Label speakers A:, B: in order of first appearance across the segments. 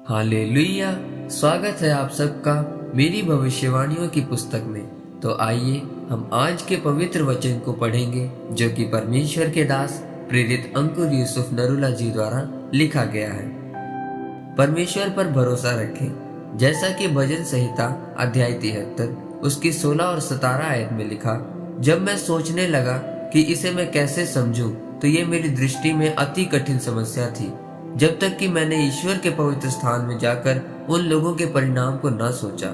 A: Hallelujah. स्वागत है आप सबका मेरी भविष्यवाणियों की पुस्तक में। तो आइए हम आज के पवित्र वचन को पढ़ेंगे जो कि परमेश्वर के दास प्रेरित अंकुर यूसुफ नरूला जी द्वारा लिखा गया है। परमेश्वर पर भरोसा रखें। जैसा कि भजन संहिता अध्याय 73 उसकी 16 और 17 आयत में लिखा, जब मैं सोचने लगा कि इसे मैं कैसे समझूं, तो ये मेरी दृष्टि में अति कठिन समस्या थी, जब तक कि मैंने ईश्वर के पवित्र स्थान में जाकर उन लोगों के परिणाम को न सोचा।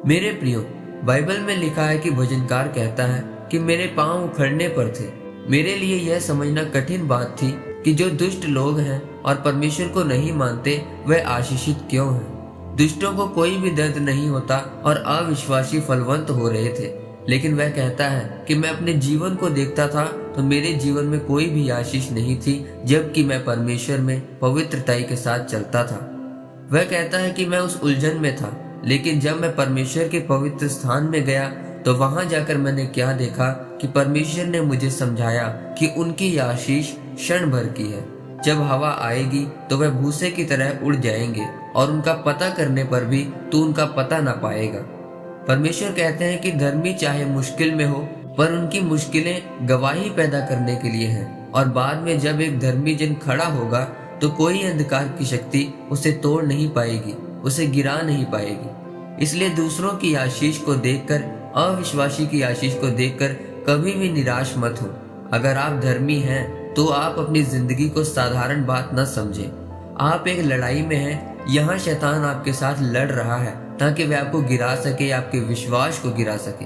A: मेरे प्रियो, बाइबल में लिखा है कि भजनकार कहता है कि मेरे पांव उखड़ने पर थे। मेरे लिए यह समझना कठिन बात थी कि जो दुष्ट लोग हैं और परमेश्वर को नहीं मानते वह आशीषित क्यों हैं। दुष्टों को कोई भी दर्द नहीं होता और अविश्वासी फलवंत हो रहे थे, लेकिन वह कहता है कि मैं अपने जीवन को देखता था तो मेरे जीवन में कोई भी आशीष नहीं थी, जबकि मैं परमेश्वर में पवित्रताई के साथ चलता था। वह कहता है कि मैं उस उलझन में था, लेकिन जब मैं परमेश्वर के पवित्र स्थान में गया तो वहां जाकर मैंने क्या देखा कि परमेश्वर ने मुझे समझाया कि उनकी आशीष क्षण भर की है। जब हवा आएगी तो वह भूसे की तरह उड़ जाएंगे और उनका पता करने पर भी तू उनका पता ना पाएगा। परमेश्वर कहते हैं कि धर्मी चाहे मुश्किल में हो, पर उनकी मुश्किलें गवाही पैदा करने के लिए हैं, और बाद में जब एक धर्मी जन खड़ा होगा तो कोई अंधकार की शक्ति उसे तोड़ नहीं पाएगी, उसे गिरा नहीं पाएगी। इसलिए दूसरों की आशीष को देखकर, अविश्वासी की आशीष को देखकर कभी भी निराश मत हो। अगर आप धर्मी हैं तो आप अपनी जिंदगी को साधारण बात न समझें। आप एक लड़ाई में हैं। यहाँ शैतान आपके साथ लड़ रहा है ताकि वह आपको गिरा सके, आपके विश्वास को गिरा सके।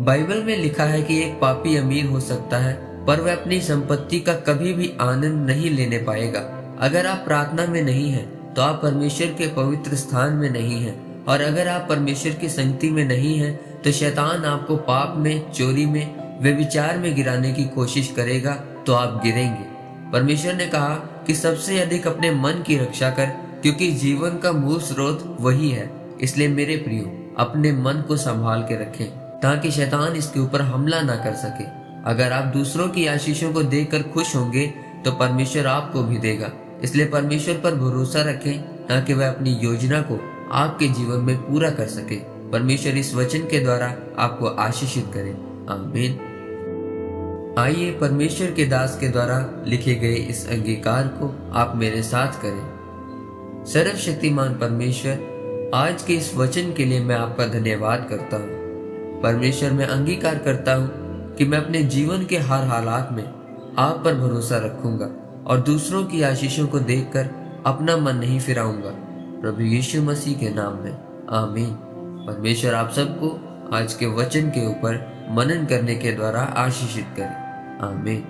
A: बाइबल में लिखा है कि एक पापी अमीर हो सकता है, पर वह अपनी संपत्ति का कभी भी आनंद नहीं लेने पाएगा। अगर आप प्रार्थना में नहीं हैं तो आप परमेश्वर के पवित्र स्थान में नहीं हैं, और अगर आप परमेश्वर की संगति में नहीं हैं तो शैतान आपको पाप में, चोरी में, व्यभिचार में गिराने की कोशिश करेगा तो आप गिरेंगे। परमेश्वर ने कहा कि सबसे अधिक अपने मन की रक्षा कर, क्योंकि जीवन का मूल स्रोत वही है। इसलिए मेरे प्रियो, अपने मन को संभाल के रखें ताकि शैतान इसके ऊपर हमला ना कर सके। अगर आप दूसरों की आशीषों को देखकर खुश होंगे तो परमेश्वर आपको भी देगा। इसलिए परमेश्वर पर भरोसा रखें ताकि वह अपनी योजना को आपके जीवन में पूरा कर सके। परमेश्वर इस वचन के द्वारा आपको आशीषित करे। आमीन। आइए परमेश्वर के दास के द्वारा लिखे गए इस अंगीकार को आप मेरे साथ करें। सर्वशक्तिमान परमेश्वर, आज के इस वचन के लिए मैं आपका धन्यवाद करता हूँ। परमेश्वर, मैं अंगीकार करता हूँ कि मैं अपने जीवन के हर हालात में आप पर भरोसा रखूंगा और दूसरों की आशीषों को देखकर अपना मन नहीं फिराऊंगा। प्रभु यीशु मसीह के नाम में आमीन। परमेश्वर आप सबको आज के वचन के ऊपर मनन करने के द्वारा आशीषित करे। आमीन।